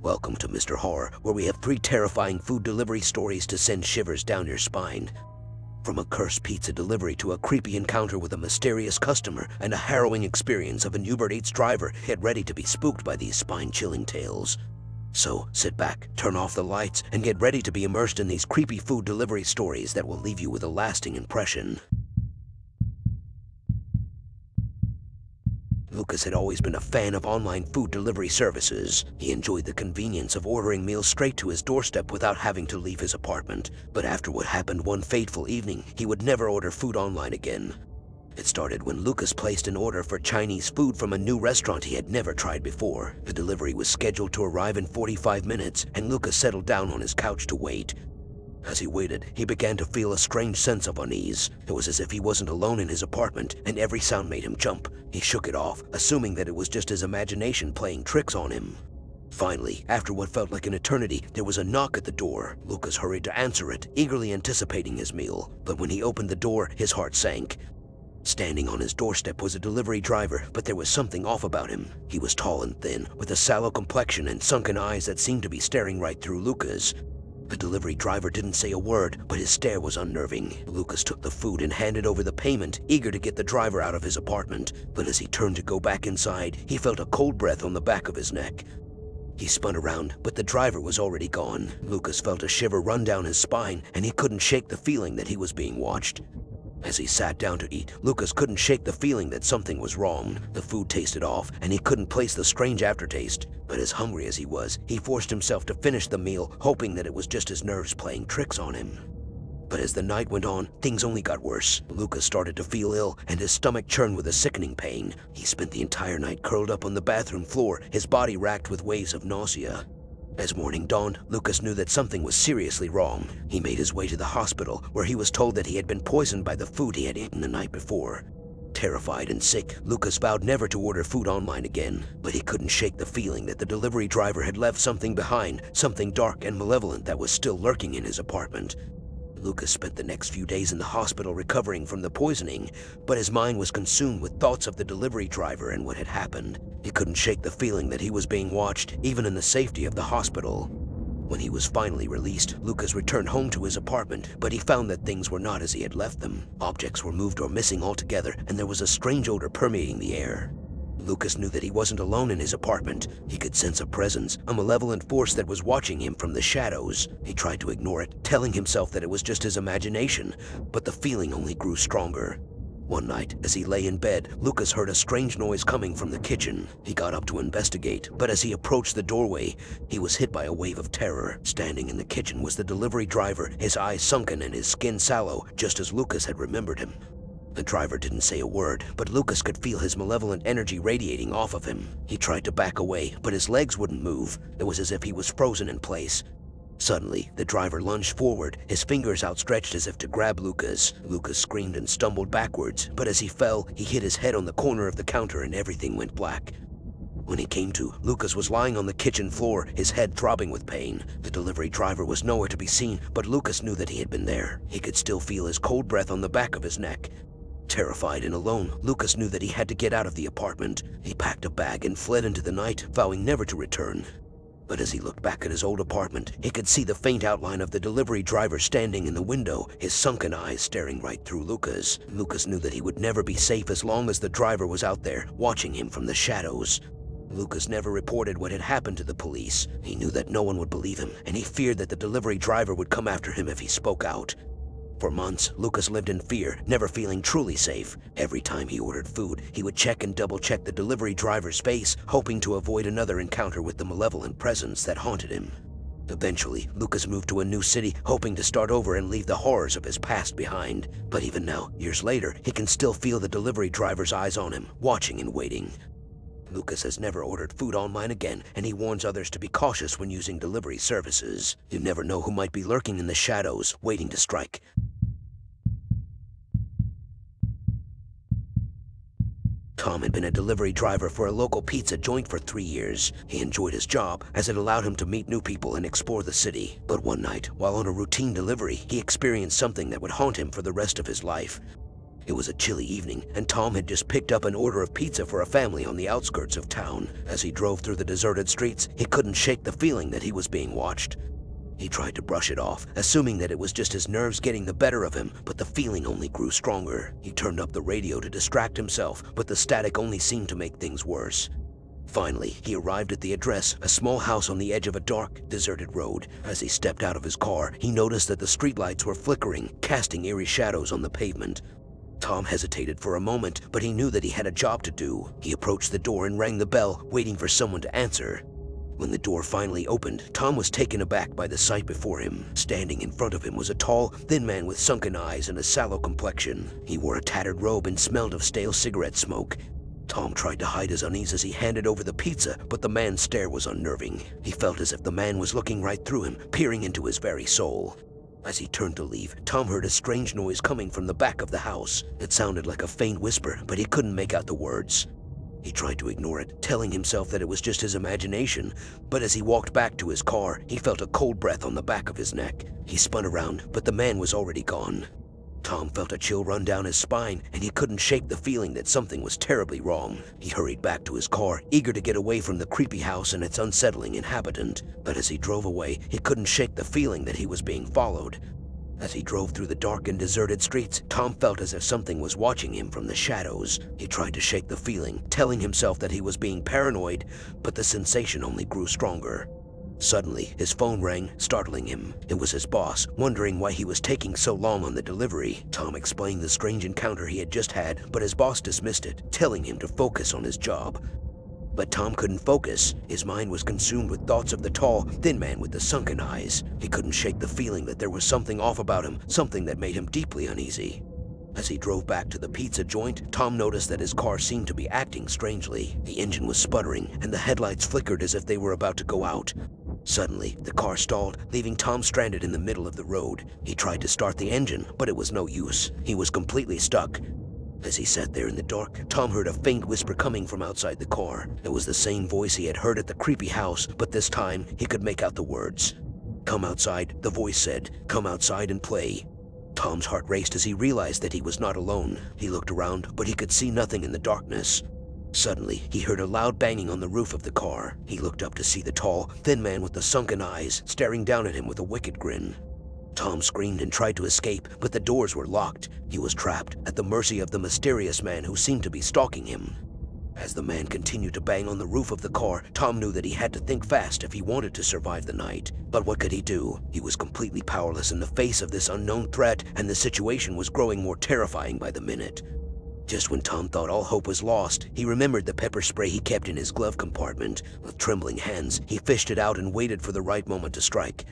Welcome to Mr. Horror, where we have 3 terrifying food delivery stories to send shivers down your spine. From a cursed pizza delivery to a creepy encounter with a mysterious customer and a harrowing experience of an Uber Eats driver, get ready to be spooked by these spine-chilling tales. So sit back, turn off the lights, and get ready to be immersed in these creepy food delivery stories that will leave you with a lasting impression. Lucas had always been a fan of online food delivery services. He enjoyed the convenience of ordering meals straight to his doorstep without having to leave his apartment. But after what happened one fateful evening, he would never order food online again. It started when Lucas placed an order for Chinese food from a new restaurant he had never tried before. The delivery was scheduled to arrive in 45 minutes, and Lucas settled down on his couch to wait. As he waited, he began to feel a strange sense of unease. It was as if he wasn't alone in his apartment, and every sound made him jump. He shook it off, assuming that it was just his imagination playing tricks on him. Finally, after what felt like an eternity, there was a knock at the door. Lucas hurried to answer it, eagerly anticipating his meal. But when he opened the door, his heart sank. Standing on his doorstep was a delivery driver, but there was something off about him. He was tall and thin, with a sallow complexion and sunken eyes that seemed to be staring right through Lucas. The delivery driver didn't say a word, but his stare was unnerving. Lucas took the food and handed over the payment, eager to get the driver out of his apartment. But as he turned to go back inside, he felt a cold breath on the back of his neck. He spun around, but the driver was already gone. Lucas felt a shiver run down his spine, and he couldn't shake the feeling that he was being watched. As he sat down to eat, Lucas couldn't shake the feeling that something was wrong. The food tasted off, and he couldn't place the strange aftertaste. But as hungry as he was, he forced himself to finish the meal, hoping that it was just his nerves playing tricks on him. But as the night went on, things only got worse. Lucas started to feel ill, and his stomach churned with a sickening pain. He spent the entire night curled up on the bathroom floor, his body racked with waves of nausea. As morning dawned, Lucas knew that something was seriously wrong. He made his way to the hospital, where he was told that he had been poisoned by the food he had eaten the night before. Terrified and sick, Lucas vowed never to order food online again, but he couldn't shake the feeling that the delivery driver had left something behind, something dark and malevolent that was still lurking in his apartment. Lucas spent the next few days in the hospital recovering from the poisoning, but his mind was consumed with thoughts of the delivery driver and what had happened. He couldn't shake the feeling that he was being watched, even in the safety of the hospital. When he was finally released, Lucas returned home to his apartment, but he found that things were not as he had left them. Objects were moved or missing altogether, and there was a strange odor permeating the air. Lucas knew that he wasn't alone in his apartment. He could sense a presence, a malevolent force that was watching him from the shadows. He tried to ignore it, telling himself that it was just his imagination, but the feeling only grew stronger. One night, as he lay in bed, Lucas heard a strange noise coming from the kitchen. He got up to investigate, but as he approached the doorway, he was hit by a wave of terror. Standing in the kitchen was the delivery driver, his eyes sunken and his skin sallow, just as Lucas had remembered him. The driver didn't say a word, but Lucas could feel his malevolent energy radiating off of him. He tried to back away, but his legs wouldn't move. It was as if he was frozen in place. Suddenly, the driver lunged forward, his fingers outstretched as if to grab Lucas. Lucas screamed and stumbled backwards, but as he fell, he hit his head on the corner of the counter and everything went black. When he came to, Lucas was lying on the kitchen floor, his head throbbing with pain. The delivery driver was nowhere to be seen, but Lucas knew that he had been there. He could still feel his cold breath on the back of his neck. Terrified and alone, Lucas knew that he had to get out of the apartment. He packed a bag and fled into the night, vowing never to return. But as he looked back at his old apartment, he could see the faint outline of the delivery driver standing in the window, his sunken eyes staring right through Lucas. Lucas knew that he would never be safe as long as the driver was out there, watching him from the shadows. Lucas never reported what had happened to the police. He knew that no one would believe him, and he feared that the delivery driver would come after him if he spoke out. For months, Lucas lived in fear, never feeling truly safe. Every time he ordered food, he would check and double-check the delivery driver's face, hoping to avoid another encounter with the malevolent presence that haunted him. Eventually, Lucas moved to a new city, hoping to start over and leave the horrors of his past behind. But even now, years later, he can still feel the delivery driver's eyes on him, watching and waiting. Lucas has never ordered food online again, and he warns others to be cautious when using delivery services. You never know who might be lurking in the shadows, waiting to strike. Tom had been a delivery driver for a local pizza joint for 3 years. He enjoyed his job, as it allowed him to meet new people and explore the city. But one night, while on a routine delivery, he experienced something that would haunt him for the rest of his life. It was a chilly evening, and Tom had just picked up an order of pizza for a family on the outskirts of town. As he drove through the deserted streets, he couldn't shake the feeling that he was being watched. He tried to brush it off, assuming that it was just his nerves getting the better of him, but the feeling only grew stronger. He turned up the radio to distract himself, but the static only seemed to make things worse. Finally, he arrived at the address, a small house on the edge of a dark, deserted road. As he stepped out of his car, he noticed that the streetlights were flickering, casting eerie shadows on the pavement. Tom hesitated for a moment, but he knew that he had a job to do. He approached the door and rang the bell, waiting for someone to answer. When the door finally opened, Tom was taken aback by the sight before him. Standing in front of him was a tall, thin man with sunken eyes and a sallow complexion. He wore a tattered robe and smelled of stale cigarette smoke. Tom tried to hide his unease as he handed over the pizza, but the man's stare was unnerving. He felt as if the man was looking right through him, peering into his very soul. As he turned to leave, Tom heard a strange noise coming from the back of the house. It sounded like a faint whisper, but he couldn't make out the words. He tried to ignore it, telling himself that it was just his imagination, but as he walked back to his car, he felt a cold breath on the back of his neck. He spun around, but the man was already gone. Tom felt a chill run down his spine, and he couldn't shake the feeling that something was terribly wrong. He hurried back to his car, eager to get away from the creepy house and its unsettling inhabitant. But as he drove away, he couldn't shake the feeling that he was being followed. As he drove through the dark and deserted streets, Tom felt as if something was watching him from the shadows. He tried to shake the feeling, telling himself that he was being paranoid, but the sensation only grew stronger. Suddenly, his phone rang, startling him. It was his boss, wondering why he was taking so long on the delivery. Tom explained the strange encounter he had just had, but his boss dismissed it, telling him to focus on his job. But Tom couldn't focus. His mind was consumed with thoughts of the tall, thin man with the sunken eyes. He couldn't shake the feeling that there was something off about him, something that made him deeply uneasy. As he drove back to the pizza joint, Tom noticed that his car seemed to be acting strangely. The engine was sputtering, and the headlights flickered as if they were about to go out. Suddenly, the car stalled, leaving Tom stranded in the middle of the road. He tried to start the engine, but it was no use. He was completely stuck. As he sat there in the dark, Tom heard a faint whisper coming from outside the car. It was the same voice he had heard at the creepy house, but this time he could make out the words. "Come outside," the voice said. "Come outside and play." Tom's heart raced as he realized that he was not alone. He looked around, but he could see nothing in the darkness. Suddenly, he heard a loud banging on the roof of the car. He looked up to see the tall, thin man with the sunken eyes staring down at him with a wicked grin. Tom screamed and tried to escape, but the doors were locked. He was trapped, at the mercy of the mysterious man who seemed to be stalking him. As the man continued to bang on the roof of the car, Tom knew that he had to think fast if he wanted to survive the night. But what could he do? He was completely powerless in the face of this unknown threat, and the situation was growing more terrifying by the minute. Just when Tom thought all hope was lost, he remembered the pepper spray he kept in his glove compartment. With trembling hands, he fished it out and waited for the right moment to strike.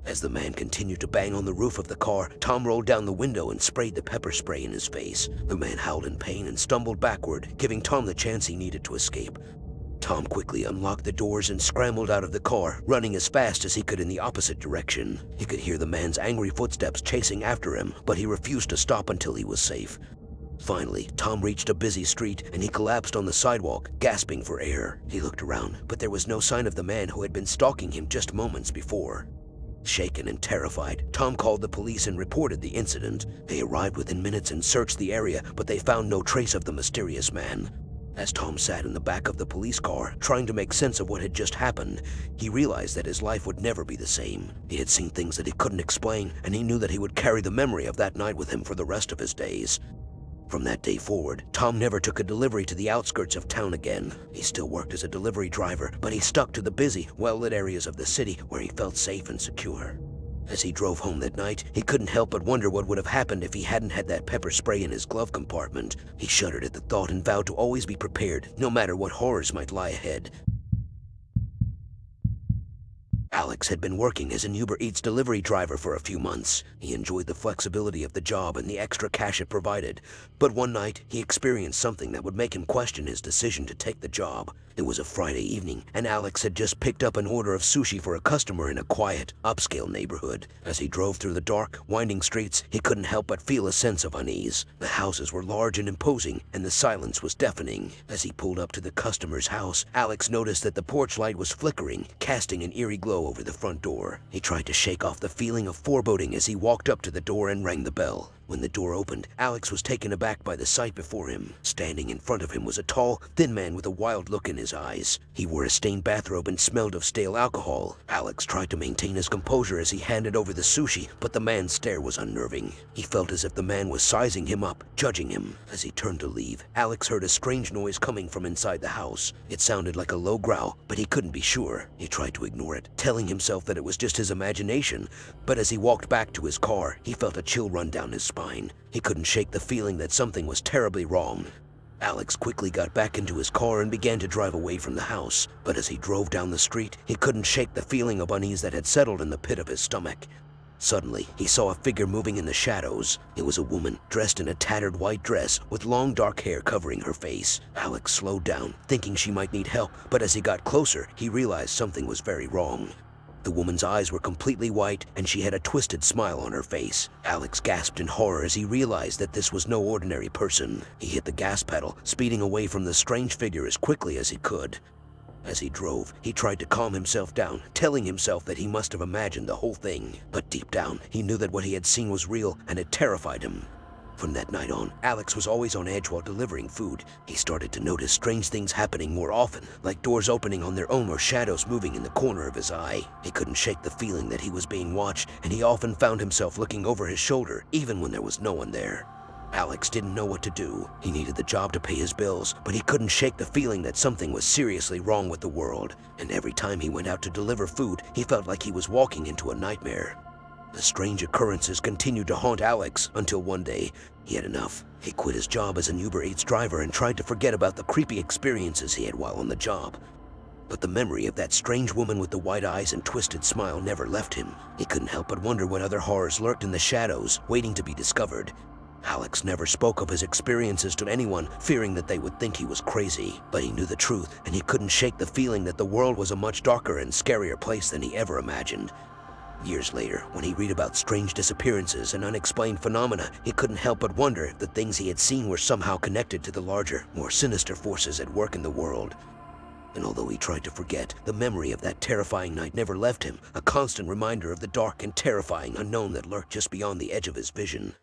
As the man continued to bang on the roof of the car, Tom rolled down the window and sprayed the pepper spray in his face. The man howled in pain and stumbled backward, giving Tom the chance he needed to escape. Tom quickly unlocked the doors and scrambled out of the car, running as fast as he could in the opposite direction. He could hear the man's angry footsteps chasing after him, but he refused to stop until he was safe. Finally, Tom reached a busy street and he collapsed on the sidewalk, gasping for air. He looked around, but there was no sign of the man who had been stalking him just moments before. Shaken and terrified, Tom called the police and reported the incident. They arrived within minutes and searched the area, but they found no trace of the mysterious man. As Tom sat in the back of the police car, trying to make sense of what had just happened, he realized that his life would never be the same. He had seen things that he couldn't explain, and he knew that he would carry the memory of that night with him for the rest of his days. From that day forward, Tom never took a delivery to the outskirts of town again. He still worked as a delivery driver, but he stuck to the busy, well-lit areas of the city where he felt safe and secure. As he drove home that night, he couldn't help but wonder what would have happened if he hadn't had that pepper spray in his glove compartment. He shuddered at the thought and vowed to always be prepared, no matter what horrors might lie ahead. Alex had been working as an Uber Eats delivery driver for a few months. He enjoyed the flexibility of the job and the extra cash it provided. But one night, he experienced something that would make him question his decision to take the job. It was a Friday evening, and Alex had just picked up an order of sushi for a customer in a quiet, upscale neighborhood. As he drove through the dark, winding streets, he couldn't help but feel a sense of unease. The houses were large and imposing, and the silence was deafening. As he pulled up to the customer's house, Alex noticed that the porch light was flickering, casting an eerie glow over the front door. He tried to shake off the feeling of foreboding as he walked up to the door and rang the bell. When the door opened, Alex was taken aback by the sight before him. Standing in front of him was a tall, thin man with a wild look in his eyes. He wore a stained bathrobe and smelled of stale alcohol. Alex tried to maintain his composure as he handed over the sushi, but the man's stare was unnerving. He felt as if the man was sizing him up, judging him. As he turned to leave, Alex heard a strange noise coming from inside the house. It sounded like a low growl, but he couldn't be sure. He tried to ignore it, telling himself that it was just his imagination. But as he walked back to his car, he felt a chill run down his spine. He couldn't shake the feeling that something was terribly wrong. Alex quickly got back into his car and began to drive away from the house. But as he drove down the street, he couldn't shake the feeling of unease that had settled in the pit of his stomach. Suddenly, he saw a figure moving in the shadows. It was a woman, dressed in a tattered white dress, with long dark hair covering her face. Alex slowed down, thinking she might need help, but as he got closer, he realized something was very wrong. The woman's eyes were completely white, and she had a twisted smile on her face. Alex gasped in horror as he realized that this was no ordinary person. He hit the gas pedal, speeding away from the strange figure as quickly as he could. As he drove, he tried to calm himself down, telling himself that he must have imagined the whole thing. But deep down, he knew that what he had seen was real, and it terrified him. From that night on, Alex was always on edge while delivering food. He started to notice strange things happening more often, like doors opening on their own or shadows moving in the corner of his eye. He couldn't shake the feeling that he was being watched, and he often found himself looking over his shoulder, even when there was no one there. Alex didn't know what to do. He needed the job to pay his bills, but he couldn't shake the feeling that something was seriously wrong with the world. And every time he went out to deliver food, he felt like he was walking into a nightmare. The strange occurrences continued to haunt Alex until one day, he had enough. He quit his job as an Uber Eats driver and tried to forget about the creepy experiences he had while on the job. But the memory of that strange woman with the white eyes and twisted smile never left him. He couldn't help but wonder what other horrors lurked in the shadows, waiting to be discovered. Alex never spoke of his experiences to anyone, fearing that they would think he was crazy. But he knew the truth, and he couldn't shake the feeling that the world was a much darker and scarier place than he ever imagined. Years later, when he'd read about strange disappearances and unexplained phenomena, he couldn't help but wonder if the things he had seen were somehow connected to the larger, more sinister forces at work in the world. And although he tried to forget, the memory of that terrifying night never left him, a constant reminder of the dark and terrifying unknown that lurked just beyond the edge of his vision.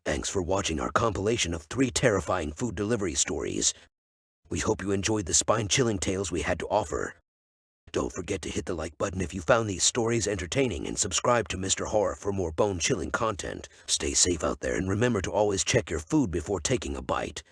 Thanks for watching our compilation of 3 terrifying food delivery stories. We hope you enjoyed the spine-chilling tales we had to offer. Don't forget to hit the like button if you found these stories entertaining, and subscribe to Mr. Horror for more bone-chilling content. Stay safe out there, and remember to always check your food before taking a bite.